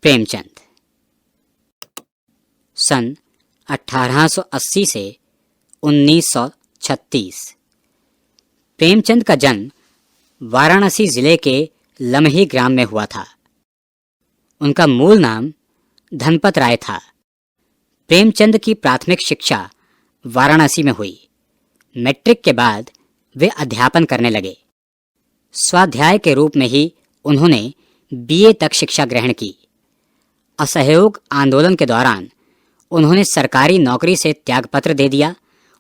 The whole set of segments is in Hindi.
प्रेमचंद सन 1880 से 1936। प्रेमचंद का जन्म वाराणसी जिले के लम्ही ग्राम में हुआ था। उनका मूल नाम धनपत राय था। प्रेमचंद की प्राथमिक शिक्षा वाराणसी में हुई। मैट्रिक के बाद वे अध्यापन करने लगे। स्वाध्याय के रूप में ही उन्होंने बीए तक शिक्षा ग्रहण की। असहयोग आंदोलन के दौरान उन्होंने सरकारी नौकरी से त्यागपत्र दे दिया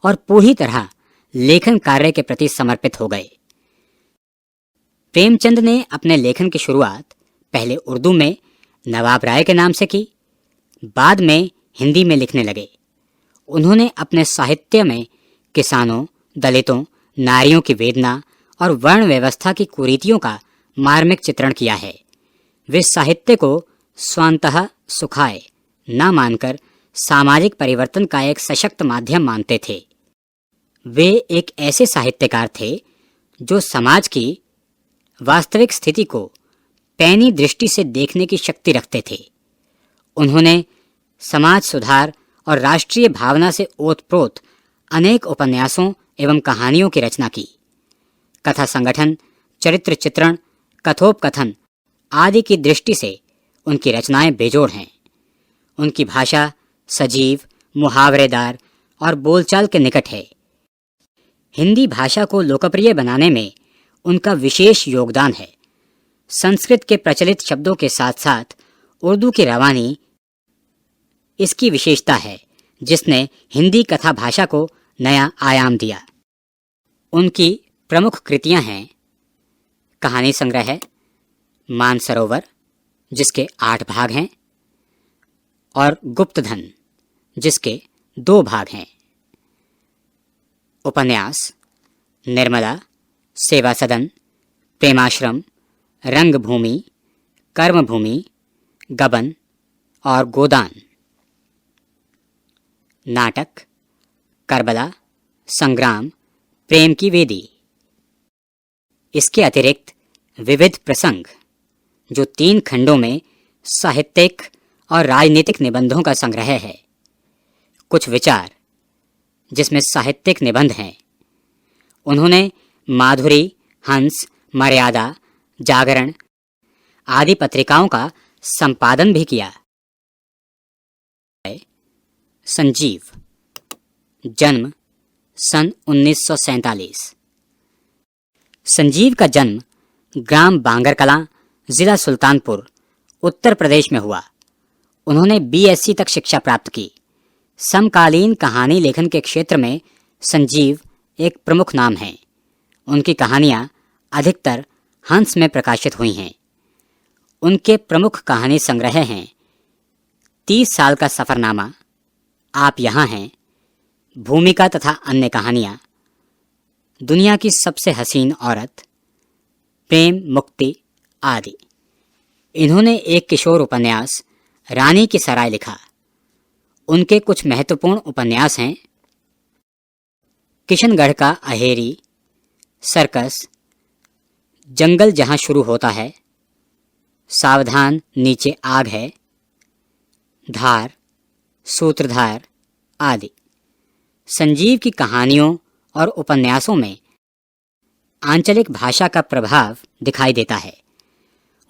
और पूरी तरह लेखन कार्य के प्रति समर्पित हो गए। प्रेमचंद ने अपने लेखन की शुरुआत पहले उर्दू में नवाब राय के नाम से की, बाद में हिंदी में लिखने लगे। उन्होंने अपने साहित्य में किसानों, दलितों, नारियों की वेदना और वर्ण व्यवस्था की कुरीतियों का मार्मिक चित्रण किया है। वे साहित्य को स्वांतः सुखाय न मानकर सामाजिक परिवर्तन का एक सशक्त माध्यम मानते थे। वे एक ऐसे साहित्यकार थे जो समाज की वास्तविक स्थिति को पैनी दृष्टि से देखने की शक्ति रखते थे। उन्होंने समाज सुधार और राष्ट्रीय भावना से ओतप्रोत अनेक उपन्यासों एवं कहानियों की रचना की। कथा संगठन, चरित्र चित्रण, कथोपकथन आदि की दृष्टि से उनकी रचनाएं बेजोड़ हैं। उनकी भाषा सजीव, मुहावरेदार और बोलचाल के निकट है। हिंदी भाषा को लोकप्रिय बनाने में उनका विशेष योगदान है। संस्कृत के प्रचलित शब्दों के साथ साथ उर्दू की रवानी इसकी विशेषता है, जिसने हिंदी कथा भाषा को नया आयाम दिया। उनकी प्रमुख कृतियां हैं कहानी संग्रह मानसरोवर, जिसके 8 भाग हैं, और गुप्तधन, जिसके 2 भाग हैं। उपन्यास निर्मला, सेवा सदन, प्रेमाश्रम, रंगभूमि, कर्मभूमि, गबन और गोदान। नाटक करबला, संग्राम, प्रेम की वेदी। इसके अतिरिक्त विविध प्रसंग, जो 3 खंडों में साहित्यिक और राजनीतिक निबंधों का संग्रह है। कुछ विचार, जिसमें साहित्यिक निबंध हैं। उन्होंने माधुरी, हंस, मर्यादा, जागरण आदि पत्रिकाओं का संपादन भी किया। संजीव जन्म सन 1947। संजीव का जन्म ग्राम बांगर कलां, जिला सुल्तानपुर, उत्तर प्रदेश में हुआ। उन्होंने बीएससी तक शिक्षा प्राप्त की। समकालीन कहानी लेखन के क्षेत्र में संजीव एक प्रमुख नाम हैं। उनकी कहानियां अधिकतर हंस में प्रकाशित हुई हैं। उनके प्रमुख कहानी संग्रह हैं 30 साल का सफरनामा, आप यहाँ हैं, भूमिका तथा अन्य कहानियां, दुनिया की सबसे हसीन औरत, प्रेम मुक्ति आदि। इन्होंने एक किशोर उपन्यास रानी की सराय लिखा। उनके कुछ महत्वपूर्ण उपन्यास हैं किशनगढ़ का अहेरी, सर्कस, जंगल जहां शुरू होता है, सावधान नीचे आग है, धार, सूत्रधार आदि। संजीव की कहानियों और उपन्यासों में आंचलिक भाषा का प्रभाव दिखाई देता है।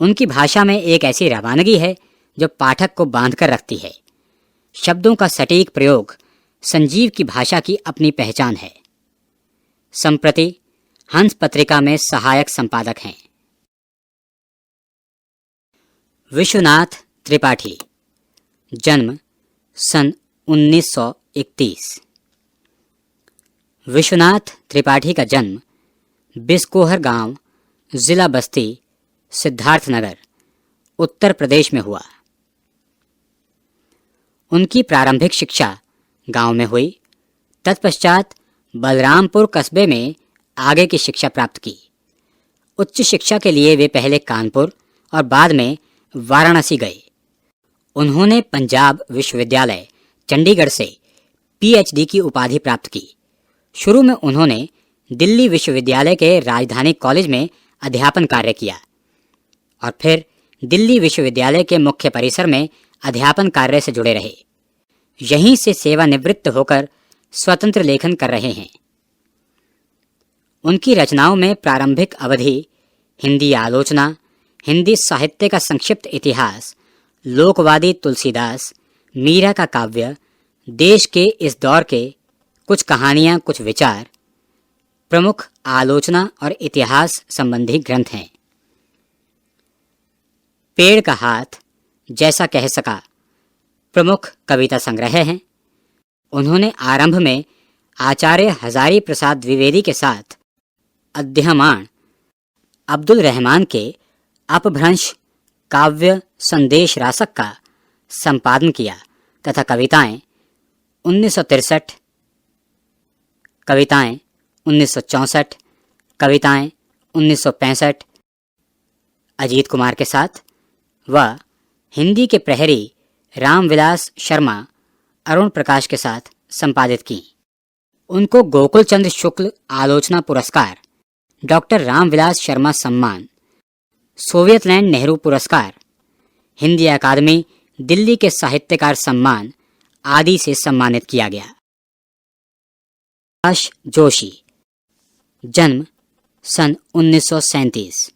उनकी भाषा में एक ऐसी रवानगी है जो पाठक को बांधकर रखती है। शब्दों का सटीक प्रयोग संजीव की भाषा की अपनी पहचान है। संप्रति हंस पत्रिका में सहायक संपादक हैं। विश्वनाथ त्रिपाठी जन्म सन 1931। विश्वनाथ त्रिपाठी का जन्म बिस्कोहर गांव, जिला बस्ती, सिद्धार्थनगर, उत्तर प्रदेश में हुआ। उनकी प्रारंभिक शिक्षा गांव में हुई। तत्पश्चात बलरामपुर कस्बे में आगे की शिक्षा प्राप्त की। उच्च शिक्षा के लिए वे पहले कानपुर और बाद में वाराणसी गए। उन्होंने पंजाब विश्वविद्यालय चंडीगढ़ से पीएचडी की उपाधि प्राप्त की। शुरू में उन्होंने दिल्ली विश्वविद्यालय के राजधानी कॉलेज में अध्यापन कार्य किया और फिर दिल्ली विश्वविद्यालय के मुख्य परिसर में अध्यापन कार्य से जुड़े रहे। यहीं से सेवानिवृत्त होकर स्वतंत्र लेखन कर रहे हैं। उनकी रचनाओं में प्रारंभिक अवधि, हिंदी आलोचना, हिंदी साहित्य का संक्षिप्त इतिहास, लोकवादी तुलसीदास, मीरा का काव्य, देश के इस दौर के कुछ कहानियां, कुछ विचार प्रमुख आलोचना और इतिहास संबंधी ग्रंथ हैं। पेड़ का हाथ, जैसा कह सका, प्रमुख कविता संग्रह हैं। उन्होंने आरंभ में आचार्य हजारी प्रसाद द्विवेदी के साथ अध्ययमान अब्दुल रहमान के अपभ्रंश काव्य संदेश रासक का संपादन किया तथा कविताएं 1963, कविताएं 1964, कविताएं 1965 अजीत कुमार के साथ व हिंदी के प्रहरी रामविलास शर्मा, अरुण प्रकाश के साथ संपादित की। उनको गोकुल चंद्र शुक्ल आलोचना पुरस्कार, डॉक्टर रामविलास शर्मा सम्मान, सोवियतलैंड नेहरू पुरस्कार, हिंदी अकादमी दिल्ली के साहित्यकार सम्मान आदि से सम्मानित किया गया। प्रभाष जोशी, जन्म सन 1937।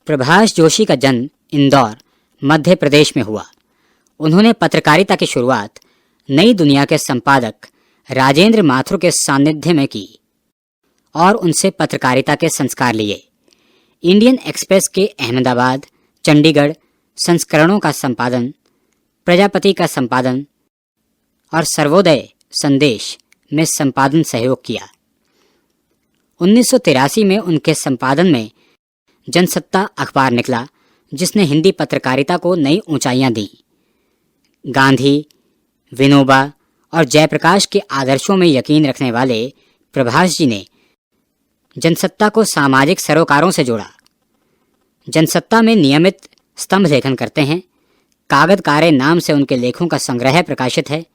प्रभाष जोशी का जन्म इंदौर, मध्य प्रदेश में हुआ। उन्होंने पत्रकारिता की शुरुआत नई दुनिया के संपादक राजेंद्र माथुर के सानिध्य में की और उनसे पत्रकारिता के संस्कार लिए। इंडियन एक्सप्रेस के अहमदाबाद, चंडीगढ़ संस्करणों का संपादन, प्रजापति का संपादन और सर्वोदय संदेश में संपादन सहयोग किया। 1983 में उनके संपादन में जनसत्ता अखबार निकला, जिसने हिंदी पत्रकारिता को नई ऊंचाइयां दी। गांधी, विनोबा और जयप्रकाश के आदर्शों में यकीन रखने वाले प्रभाष जी ने जनसत्ता को सामाजिक सरोकारों से जोड़ा। जनसत्ता में नियमित स्तंभ लेखन करते हैं। कागजकारे नाम से उनके लेखों का संग्रह प्रकाशित है।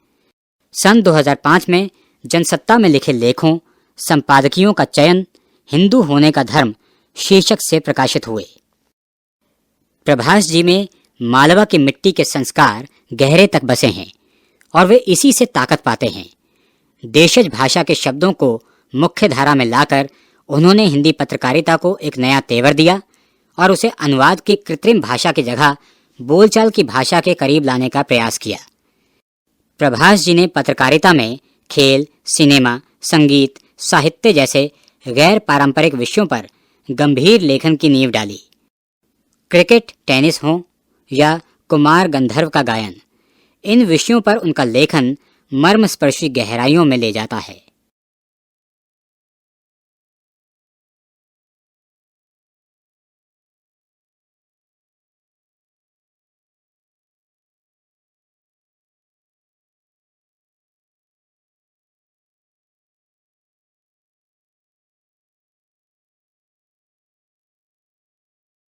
सन 2005 में जनसत्ता में लिखे लेखों, संपादकियों का चयन हिंदू होने का धर्म शीर्षक से प्रकाशित हुए। प्रभाष जी में मालवा की मिट्टी के संस्कार गहरे तक बसे हैं और वे इसी से ताकत पाते हैं। देशज भाषा के शब्दों को मुख्य धारा में लाकर उन्होंने हिंदी पत्रकारिता को एक नया तेवर दिया और उसे अनुवाद की कृत्रिम भाषा की जगह बोलचाल की भाषा के करीब लाने का प्रयास किया। प्रभाष जी ने पत्रकारिता में खेल, सिनेमा, संगीत, साहित्य जैसे गैर पारंपरिक विषयों पर गंभीर लेखन की नींव डाली। क्रिकेट, टेनिस हो या कुमार गंधर्व का गायन, इन विषयों पर उनका लेखन मर्मस्पर्शी गहराइयों में ले जाता है।